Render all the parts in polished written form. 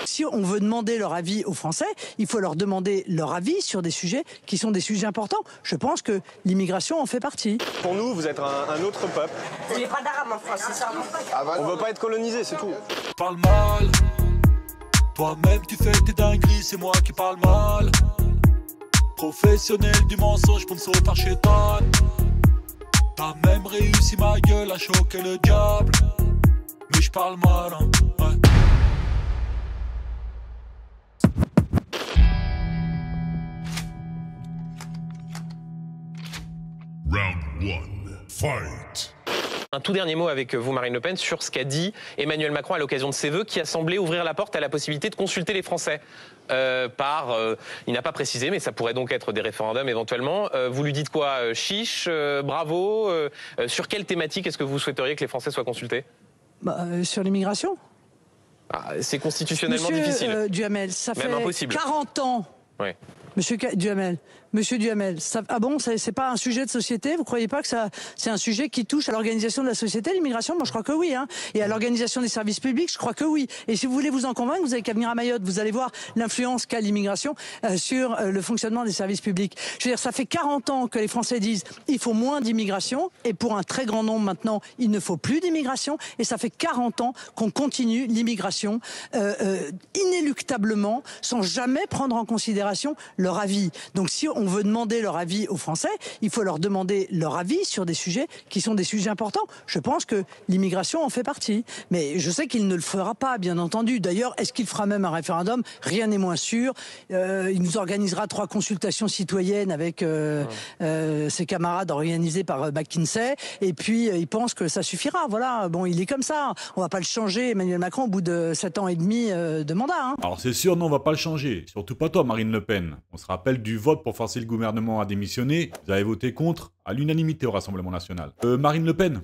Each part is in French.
Si on veut demander leur avis aux Français, il faut leur demander leur avis sur des sujets qui sont des sujets importants. Je pense que l'immigration en fait partie. Pour nous, vous êtes un autre peuple. Il n'y a pas d'arabe en France, c'est ça? On veut pas être colonisé, c'est tout. Parle mal. Toi-même tu fais tes dingueries, c'est moi qui parle mal. Professionnel du mensonge, sponsor par Chétan. T'as même réussi ma gueule à choquer le diable. Mais je parle mal, hein, ouais. Round 1, fight. Un tout dernier mot avec vous, Marine Le Pen, sur ce qu'a dit Emmanuel Macron à l'occasion de ses vœux, qui a semblé ouvrir la porte à la possibilité de consulter les Français. Il n'a pas précisé, mais ça pourrait donc être des référendums éventuellement. Vous lui dites quoi? Chiche, bravo. Sur quelle thématique est-ce que vous souhaiteriez que les Français soient consultés? Sur l'immigration. C'est constitutionnellement difficile. Duhamel, ça Même fait impossible. 40 ans. Ouais. Monsieur Duhamel, c'est pas un sujet de société? Vous croyez pas que c'est un sujet qui touche à l'organisation de la société, l'immigration? Moi, je crois que oui, hein. Et à l'organisation des services publics, je crois que oui. Et si vous voulez vous en convaincre, vous avez qu'à venir à Mayotte. Vous allez voir l'influence qu'a l'immigration sur le fonctionnement des services publics. Je veux dire, ça fait 40 ans que les Français disent il faut moins d'immigration, et pour un très grand nombre maintenant, il ne faut plus d'immigration. Et ça fait 40 ans qu'on continue l'immigration inéluctablement, sans jamais prendre en considération leur avis. Donc si on veut demander leur avis aux Français, il faut leur demander leur avis sur des sujets qui sont des sujets importants. Je pense que l'immigration en fait partie. Mais je sais qu'il ne le fera pas, bien entendu. D'ailleurs, est-ce qu'il fera même un référendum? Rien n'est moins sûr. Il nous organisera 3 consultations citoyennes avec ses camarades organisées par McKinsey. Et puis, il pense que ça suffira. Voilà. Bon, il est comme ça. On va pas le changer, Emmanuel Macron, au bout de 7 ans et demi de mandat. Hein. Alors c'est sûr, non, on va pas le changer. Surtout pas toi, Marine Le Pen. On se rappelle du vote pour forcer le gouvernement à démissionner. Vous avez voté contre à l'unanimité au Rassemblement National. Marine Le Pen?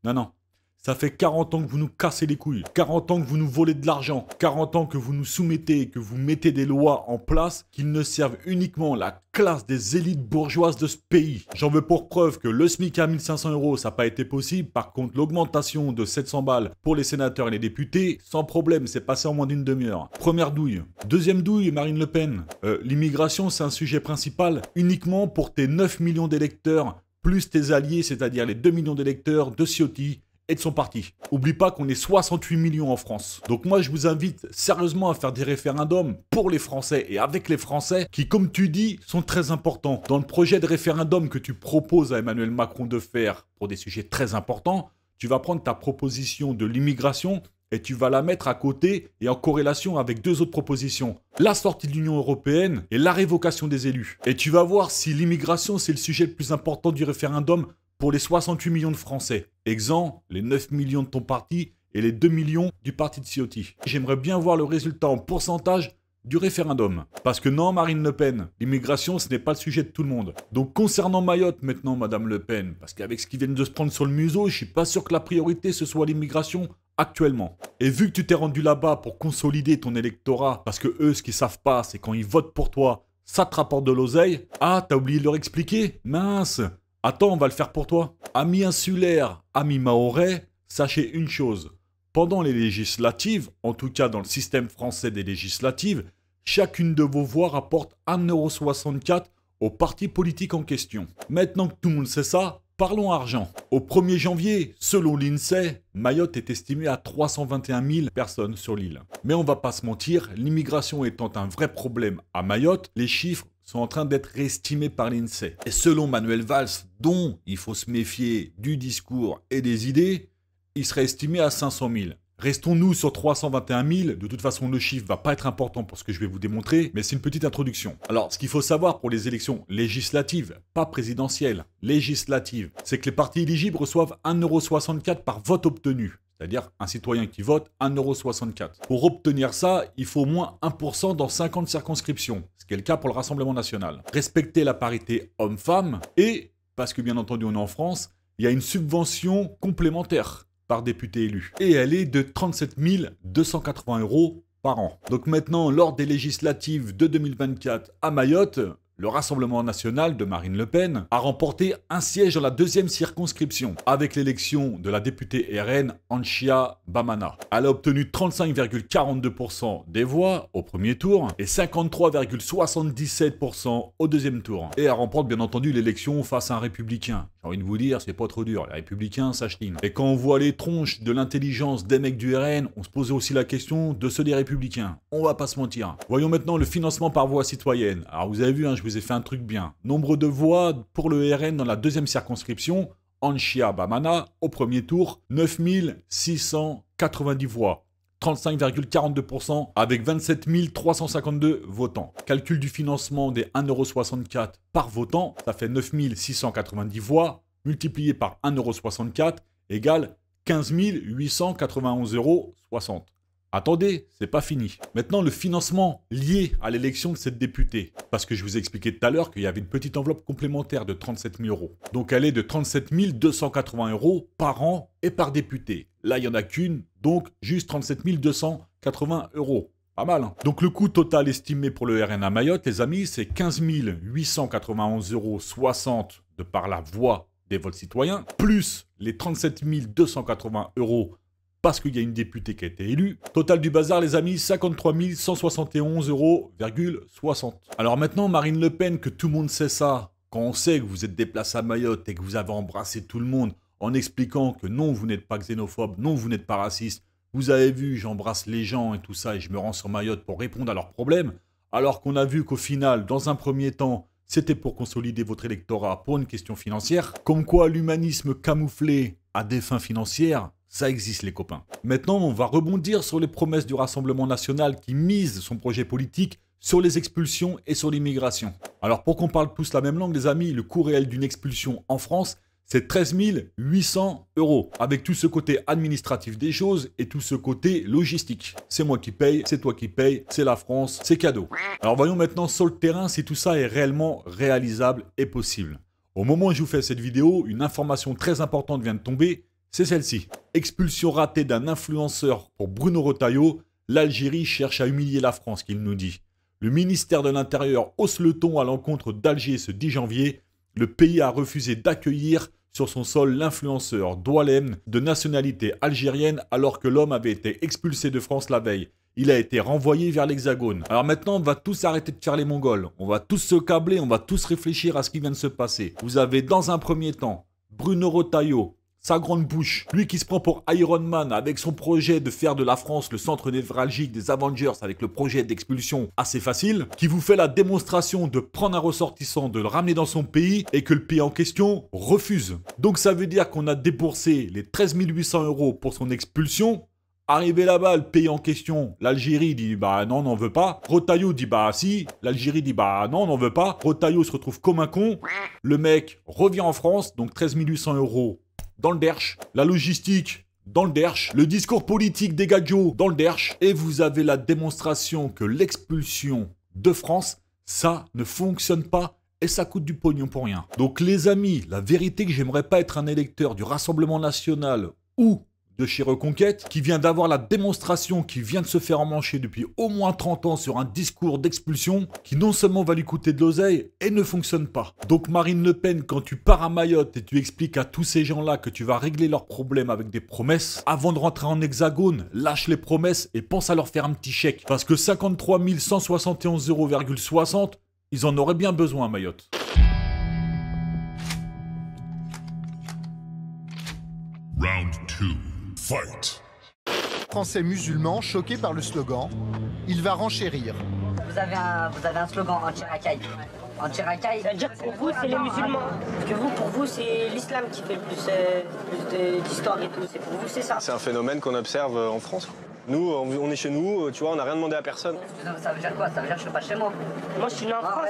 Non. Ça fait 40 ans que vous nous cassez les couilles. 40 ans que vous nous volez de l'argent. 40 ans que vous nous soumettez, que vous mettez des lois en place qui ne servent uniquement la classe des élites bourgeoises de ce pays. J'en veux pour preuve que le SMIC à 1500 €, ça n'a pas été possible. Par contre, l'augmentation de 700 balles pour les sénateurs et les députés, sans problème, c'est passé en moins d'une demi-heure. Première douille. Deuxième douille, Marine Le Pen. L'immigration, c'est un sujet principal uniquement pour tes 9 millions d'électeurs, plus tes alliés, c'est-à-dire les 2 millions d'électeurs de Ciotti et de son parti. Oublie pas qu'on est 68 millions en France. Donc moi, je vous invite sérieusement à faire des référendums pour les Français et avec les Français qui, comme tu dis, sont très importants. Dans le projet de référendum que tu proposes à Emmanuel Macron de faire pour des sujets très importants, tu vas prendre ta proposition de l'immigration et tu vas la mettre à côté et en corrélation avec 2 autres propositions. La sortie de l'Union européenne et la révocation des élus. Et tu vas voir si l'immigration, c'est le sujet le plus important du référendum pour les 68 millions de Français. Exempt, les 9 millions de ton parti et les 2 millions du parti de Ciotti. J'aimerais bien voir le résultat en pourcentage du référendum. Parce que non, Marine Le Pen, l'immigration, ce n'est pas le sujet de tout le monde. Donc concernant Mayotte maintenant, Madame Le Pen, parce qu'avec ce qu'ils viennent de se prendre sur le museau, je suis pas sûr que la priorité ce soit l'immigration actuellement. Et vu que tu t'es rendu là-bas pour consolider ton électorat, parce que eux, ce qu'ils savent pas, c'est quand ils votent pour toi, ça te rapporte de l'oseille. Ah, t'as oublié de leur expliquer? Mince. Attends, on va le faire pour toi. Amis insulaires, amis mahorais, sachez une chose. Pendant les législatives, en tout cas dans le système français des législatives, chacune de vos voix rapporte 1,64 € au parti politique en question. Maintenant que tout le monde sait ça, parlons argent. Au 1er janvier, selon l'INSEE, Mayotte est estimée à 321 000 personnes sur l'île. Mais on va pas se mentir, l'immigration étant un vrai problème à Mayotte, les chiffres sont en train d'être réestimés par l'INSEE. Et selon Manuel Valls, dont il faut se méfier du discours et des idées, il serait estimé à 500 000. Restons-nous sur 321 000. De toute façon, le chiffre va pas être important pour ce que je vais vous démontrer, mais c'est une petite introduction. Alors, ce qu'il faut savoir pour les élections législatives, pas présidentielles, législatives, c'est que les partis éligibles reçoivent 1,64 € par vote obtenu. C'est-à-dire un citoyen qui vote, 1,64 €. Pour obtenir ça, il faut au moins 1% dans 50 circonscriptions, ce qui est le cas pour le Rassemblement National. Respecter la parité homme-femme et, parce que bien entendu on est en France, il y a une subvention complémentaire par député élu. Et elle est de 37 280 € par an. Donc maintenant, lors des législatives de 2024 à Mayotte, le Rassemblement national de Marine Le Pen a remporté un siège dans la deuxième circonscription avec l'élection de la députée RN Anchia Bamana. Elle a obtenu 35,42% des voix au premier tour et 53,77% au deuxième tour. Et elle remporte bien entendu l'élection face à un républicain. J'ai envie de vous dire, c'est pas trop dur, les républicains s'achetine. Et quand on voit les tronches de l'intelligence des mecs du RN, on se posait aussi la question de ceux des républicains. On va pas se mentir. Voyons maintenant le financement par voie citoyenne. Alors vous avez vu, je vous ai fait un truc bien. Nombre de voix pour le RN dans la deuxième circonscription, Anchia Bamana, au premier tour, 9690 voix. 35,42% avec 27 352 votants. Calcul du financement des 1,64€ par votant, ça fait 9 690 voix, multiplié par 1,64€ égale 15 891,60€. Attendez, c'est pas fini. Maintenant, le financement lié à l'élection de cette députée. Parce que je vous ai expliqué tout à l'heure qu'il y avait une petite enveloppe complémentaire de 37 000 €. Donc elle est de 37 280 € par an et par député. Là, il n'y en a qu'une, donc juste 37 280 €. Pas mal, hein. Donc le coût total estimé pour le RN à Mayotte, les amis, c'est 15 891,60 € de par la voix des votes citoyens, plus les 37 280 € parce qu'il y a une députée qui a été élue. Total du bazar, les amis, 53 171,60 €. Alors maintenant, Marine Le Pen, que tout le monde sait ça, quand on sait que vous êtes déplacé à Mayotte et que vous avez embrassé tout le monde en expliquant que non, vous n'êtes pas xénophobe, non, vous n'êtes pas raciste, vous avez vu, j'embrasse les gens et tout ça et je me rends sur Mayotte pour répondre à leurs problèmes, alors qu'on a vu qu'au final, dans un premier temps, c'était pour consolider votre électorat pour une question financière, comme quoi l'humanisme camouflé à des fins financières, ça existe les copains. Maintenant, on va rebondir sur les promesses du Rassemblement national qui mise son projet politique sur les expulsions et sur l'immigration. Alors pour qu'on parle tous la même langue, les amis, le coût réel d'une expulsion en France, c'est 13 800 €, avec tout ce côté administratif des choses et tout ce côté logistique. C'est moi qui paye, c'est toi qui paye, c'est la France, c'est cadeau. Alors voyons maintenant sur le terrain si tout ça est réellement réalisable et possible. Au moment où je vous fais cette vidéo, une information très importante vient de tomber, c'est celle-ci. Expulsion ratée d'un influenceur pour Bruno Retailleau, l'Algérie cherche à humilier la France, qu'il nous dit. Le ministère de l'Intérieur hausse le ton à l'encontre d'Alger ce 10 janvier. Le pays a refusé d'accueillir sur son sol l'influenceur Doualem de nationalité algérienne alors que l'homme avait été expulsé de France la veille. Il a été renvoyé vers l'Hexagone. Alors maintenant, on va tous arrêter de faire les Mongols. On va tous se câbler, on va tous réfléchir à ce qui vient de se passer. Vous avez dans un premier temps Bruno Retailleau, sa grande bouche, lui qui se prend pour Iron Man avec son projet de faire de la France le centre névralgique des Avengers avec le projet d'expulsion assez facile, qui vous fait la démonstration de prendre un ressortissant, de le ramener dans son pays et que le pays en question refuse. Donc ça veut dire qu'on a déboursé les 13 800 € pour son expulsion. Arrivé là-bas, le pays en question, l'Algérie dit bah non, on n'en veut pas. Retailleau dit bah si. L'Algérie dit bah non, on n'en veut pas. Retailleau se retrouve comme un con. Le mec revient en France, donc 13 800 € dans le derche, la logistique dans le derche, le discours politique des gadgets dans le derche, et vous avez la démonstration que l'expulsion de France, ça ne fonctionne pas et ça coûte du pognon pour rien. Donc les amis, la vérité que j'aimerais pas être un électeur du Rassemblement national ou de chez Reconquête, qui vient d'avoir la démonstration qui vient de se faire emmancher depuis au moins 30 ans sur un discours d'expulsion qui non seulement va lui coûter de l'oseille et ne fonctionne pas. Donc Marine Le Pen, quand tu pars à Mayotte et tu expliques à tous ces gens-là que tu vas régler leurs problèmes avec des promesses, avant de rentrer en hexagone, lâche les promesses et pense à leur faire un petit chèque. Parce que 53 171,60 €, ils en auraient bien besoin à Mayotte. Round 2. Fight. Français musulmans choqués par le slogan « Il va renchérir ». Vous avez un slogan anti-racaille. Anti-racaille, c'est-à-dire que pour vous, c'est les musulmans. Parce que vous, pour vous, c'est l'islam qui fait le plus d'histoire et tout. C'est pour vous, c'est ça. C'est un phénomène qu'on observe en France. Nous, on est chez nous, tu vois, on n'a rien demandé à personne. Ça veut dire quoi? Ça veut dire que je suis pas chez moi. Moi, je suis né en France,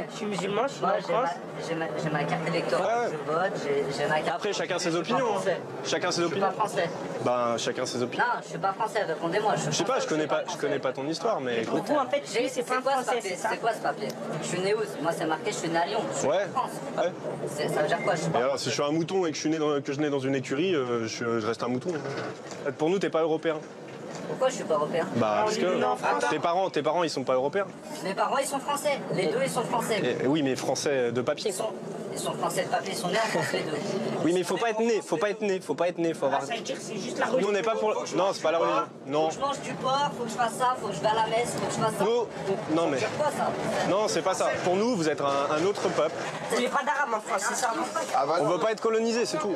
je suis musulman, je suis né en France. J'ai ma carte électorale, je vote, j'ai ma carte... Après, chacun ses opinions. Chacun ses opinions. Je suis pas français. Ben, chacun ses opinions. Non, je suis pas français, répondez-moi. Je sais pas, je connais pas ton histoire, mais... Pour vous, en fait, c'est pas français, c'est ça. C'est quoi ce papier? Je suis né où? Moi, c'est marqué, je suis né à Lyon. Je suis en France. Ouais. Ça veut dire quoi? Je suis pas... Et alors, si je suis un mouton et que je suis né dans une écurie, je reste un mouton. Pour nous, t'es pas européen. Pourquoi je suis pas européen? Bah parce que tes parents ils sont pas européens. Mes parents ils sont français, les deux ils sont français. Oui mais français de papier. Ils sont français de papier, ils sont nés en France les deux. Oui mais faut pas être né, faut avoir... Ça veut dire c'est juste la Nous religion. on n'est pas pour... Non c'est pas la religion. Non. Faut que je mange du porc, faut que je fasse ça, faut que je vais à la messe, faut que je fasse ça. Nous... Non mais... C'est quoi ça? Non c'est pas ça. Pour nous vous êtes un autre peuple. Il n'y a pas d'arabe en France, c'est ça. On veut pas être colonisé, c'est tout.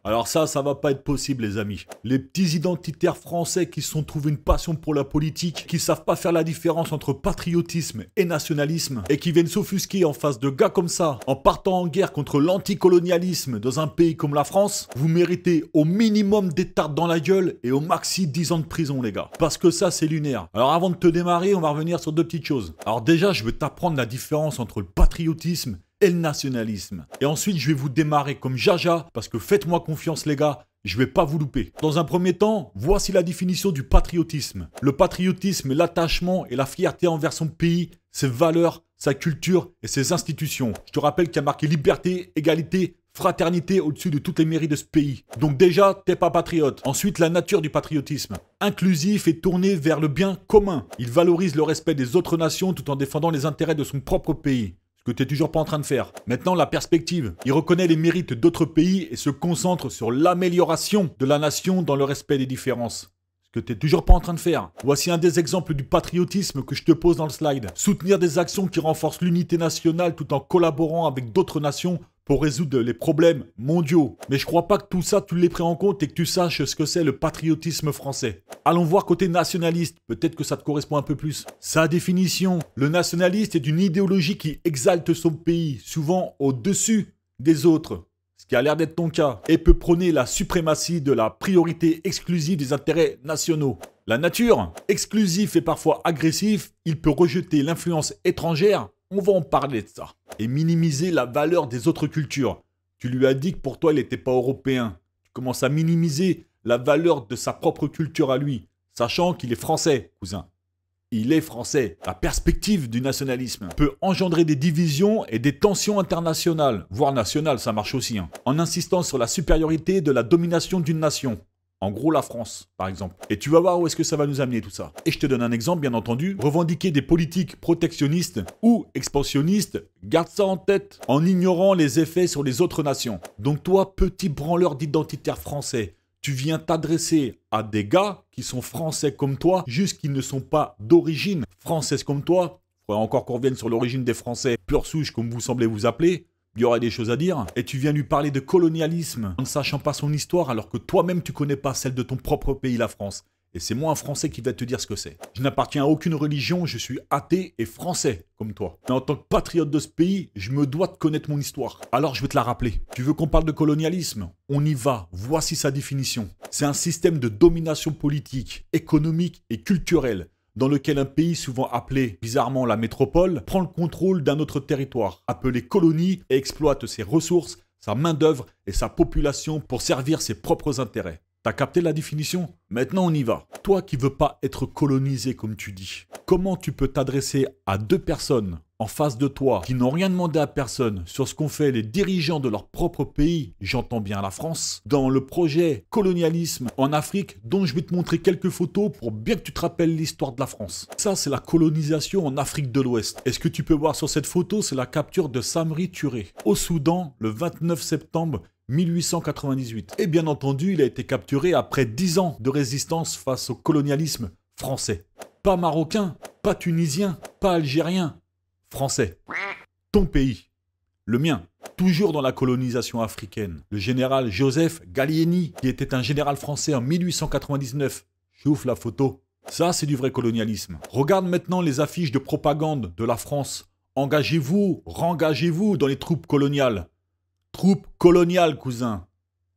Alors ça va pas être possible les amis. Les petits identitaires français qui se sont trouvés une passion pour la politique, qui savent pas faire la différence entre patriotisme et nationalisme, et qui viennent s'offusquer en face de gars comme ça, en partant en guerre contre l'anticolonialisme dans un pays comme la France, vous méritez au minimum des tartes dans la gueule et au maxi 10 ans de prison les gars. Parce que ça c'est lunaire. Alors avant de te démarrer, on va revenir sur deux petites choses. Alors déjà, je vais t'apprendre la différence entre le patriotisme et le nationalisme. Et ensuite, je vais vous démarrer comme Jaja, parce que faites-moi confiance les gars, je vais pas vous louper. Dans un premier temps, voici la définition du patriotisme. Le patriotisme est l'attachement et la fierté envers son pays, ses valeurs, sa culture et ses institutions. Je te rappelle qu'il y a marqué liberté, égalité, fraternité au-dessus de toutes les mairies de ce pays. Donc déjà, t'es pas patriote. Ensuite, la nature du patriotisme. Inclusif et tourné vers le bien commun. Il valorise le respect des autres nations tout en défendant les intérêts de son propre pays. Ce que tu n'es toujours pas en train de faire. Maintenant, la perspective. Il reconnaît les mérites d'autres pays et se concentre sur l'amélioration de la nation dans le respect des différences. Ce que tu n'es toujours pas en train de faire. Voici un des exemples du patriotisme que je te pose dans le slide. Soutenir des actions qui renforcent l'unité nationale tout en collaborant avec d'autres nations pour résoudre les problèmes mondiaux. Mais je crois pas que tout ça, tu l'aies pris en compte et que tu saches ce que c'est le patriotisme français. Allons voir côté nationaliste, peut-être que ça te correspond un peu plus. Sa définition, le nationaliste est une idéologie qui exalte son pays, souvent au-dessus des autres, ce qui a l'air d'être ton cas, et peut prôner la suprématie de la priorité exclusive des intérêts nationaux. La nature, exclusif et parfois agressif, il peut rejeter l'influence étrangère. On va en parler de ça. Et minimiser la valeur des autres cultures. Tu lui as dit que pour toi, il n'était pas européen. Tu commences à minimiser la valeur de sa propre culture à lui, sachant qu'il est français, cousin. Il est français. La perspective du nationalisme peut engendrer des divisions et des tensions internationales, voire nationales, ça marche aussi, en insistant sur la supériorité de la domination d'une nation. En gros, la France, par exemple. Et tu vas voir où est-ce que ça va nous amener tout ça. Et je te donne un exemple, bien entendu. Revendiquer des politiques protectionnistes ou expansionnistes, garde ça en tête, en ignorant les effets sur les autres nations. Donc toi, petit branleur d'identitaire français, tu viens t'adresser à des gars qui sont français comme toi, juste qu'ils ne sont pas d'origine française comme toi. Il faudrait encore qu'on revienne sur l'origine des Français pure souche, comme vous semblez vous appeler. Il y aurait des choses à dire. Et tu viens lui parler de colonialisme en ne sachant pas son histoire alors que toi-même tu connais pas celle de ton propre pays, la France. Et c'est moi un Français qui va te dire ce que c'est. Je n'appartiens à aucune religion, je suis athée et français comme toi. Mais en tant que patriote de ce pays, je me dois de connaître mon histoire. Alors je vais te la rappeler. Tu veux qu'on parle de colonialisme? On y va. Voici sa définition. C'est un système de domination politique, économique et culturelle dans lequel un pays souvent appelé bizarrement la métropole prend le contrôle d'un autre territoire, appelé colonie, et exploite ses ressources, sa main-d'œuvre et sa population pour servir ses propres intérêts. T'as capté la définition? Maintenant on y va. Toi qui veux pas être colonisé comme tu dis, comment tu peux t'adresser à deux personnes en face de toi qui n'ont rien demandé à personne sur ce qu'ont fait les dirigeants de leur propre pays, j'entends bien la France, dans le projet colonialisme en Afrique dont je vais te montrer quelques photos pour bien que tu te rappelles l'histoire de la France. Ça c'est la colonisation en Afrique de l'Ouest. Et ce que tu peux voir sur cette photo, c'est la capture de Samori Touré au Soudan le 29 septembre 1898. Et bien entendu, il a été capturé après 10 ans de résistance face au colonialisme français. Pas marocain, pas tunisien, pas algérien, français. Ton pays, le mien, toujours dans la colonisation africaine. Le général Joseph Gallieni, qui était un général français en 1899. J'ouvre la photo. Ça, c'est du vrai colonialisme. Regarde maintenant les affiches de propagande de la France. Engagez-vous, rengagez-vous dans les troupes coloniales. Troupes coloniales, cousin.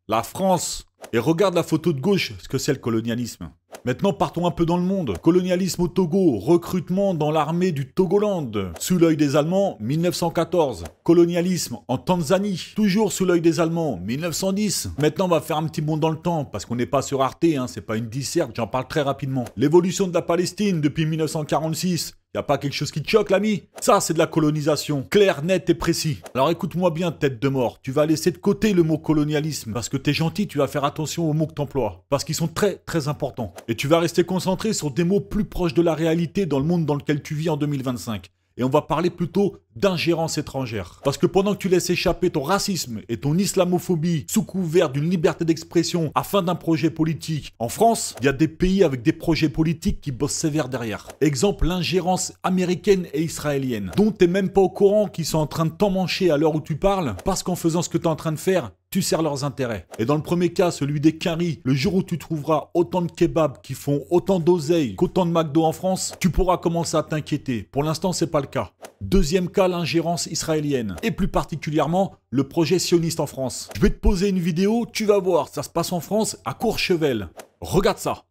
La France. Et regarde la photo de gauche, ce que c'est le colonialisme. Maintenant, partons un peu dans le monde. Colonialisme au Togo, recrutement dans l'armée du Togoland. Sous l'œil des Allemands, 1914. Colonialisme en Tanzanie, toujours sous l'œil des Allemands, 1910. Maintenant, on va faire un petit bond dans le temps, parce qu'on n'est pas sur Arte, c'est pas une disserte, j'en parle très rapidement. L'évolution de la Palestine depuis 1946. Y a pas quelque chose qui te choque, l'ami? Ça, c'est de la colonisation. Clair, net et précis. Alors écoute-moi bien, tête de mort. Tu vas laisser de côté le mot colonialisme. Parce que t'es gentil, tu vas faire attention aux mots que t'emploies. Parce qu'ils sont très, très importants. Et tu vas rester concentré sur des mots plus proches de la réalité dans le monde dans lequel tu vis en 2025. Et on va parler plutôt d'ingérence étrangère. Parce que pendant que tu laisses échapper ton racisme et ton islamophobie sous couvert d'une liberté d'expression afin d'un projet politique, en France, il y a des pays avec des projets politiques qui bossent sévère derrière. Exemple, l'ingérence américaine et israélienne, dont t'es même pas au courant qu'ils sont en train de t'emmancher à l'heure où tu parles, parce qu'en faisant ce que t'es en train de faire, tu sers leurs intérêts. Et dans le premier cas, celui des quinries, le jour où tu trouveras autant de kebabs qui font autant d'oseille qu'autant de McDo en France, tu pourras commencer à t'inquiéter. Pour l'instant, c'est pas le cas. Deuxième cas, l'ingérence israélienne. Et plus particulièrement, le projet sioniste en France. Je vais te poser une vidéo, tu vas voir, ça se passe en France, à Courchevel. Regarde ça.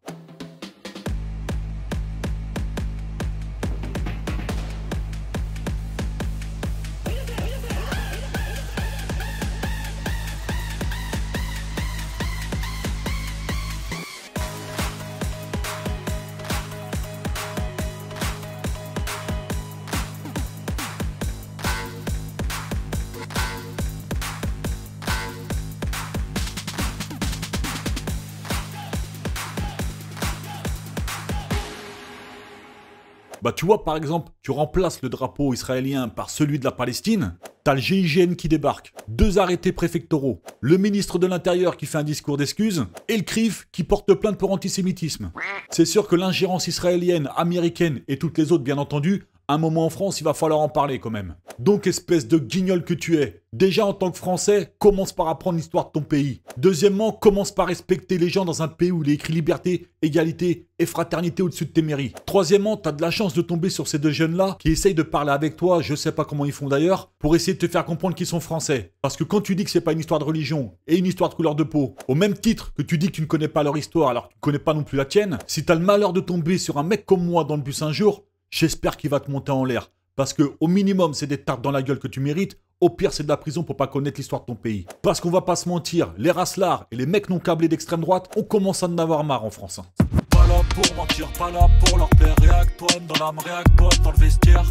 Bah tu vois par exemple, tu remplaces le drapeau israélien par celui de la Palestine, t'as le GIGN qui débarque, 2 arrêtés préfectoraux, le ministre de l'Intérieur qui fait un discours d'excuses, et le CRIF qui porte plainte pour antisémitisme. C'est sûr que l'ingérence israélienne, américaine et toutes les autres bien entendu, à un moment en France, il va falloir en parler quand même. Donc espèce de guignol que tu es, déjà en tant que Français, commence par apprendre l'histoire de ton pays. Deuxièmement, commence par respecter les gens dans un pays où il est écrit liberté, égalité et fraternité au-dessus de tes mairies. Troisièmement, t'as de la chance de tomber sur ces 2 jeunes-là qui essayent de parler avec toi, je sais pas comment ils font d'ailleurs, pour essayer de te faire comprendre qu'ils sont français. Parce que quand tu dis que c'est pas une histoire de religion et une histoire de couleur de peau, au même titre que tu dis que tu ne connais pas leur histoire alors que tu connais pas non plus la tienne, si t'as le malheur de tomber sur un mec comme moi dans le bus un jour, j'espère qu'il va te monter en l'air. Parce que au minimum, c'est des tartes dans la gueule que tu mérites. Au pire, c'est de la prison pour pas connaître l'histoire de ton pays. Parce qu'on va pas se mentir, les raslards et les mecs non câblés d'extrême droite, on commence à en avoir marre en France. Pas là pour mentir, pas là pour leur plaire. Réac-toi dans l'âme, réac-toi dans le vestiaire.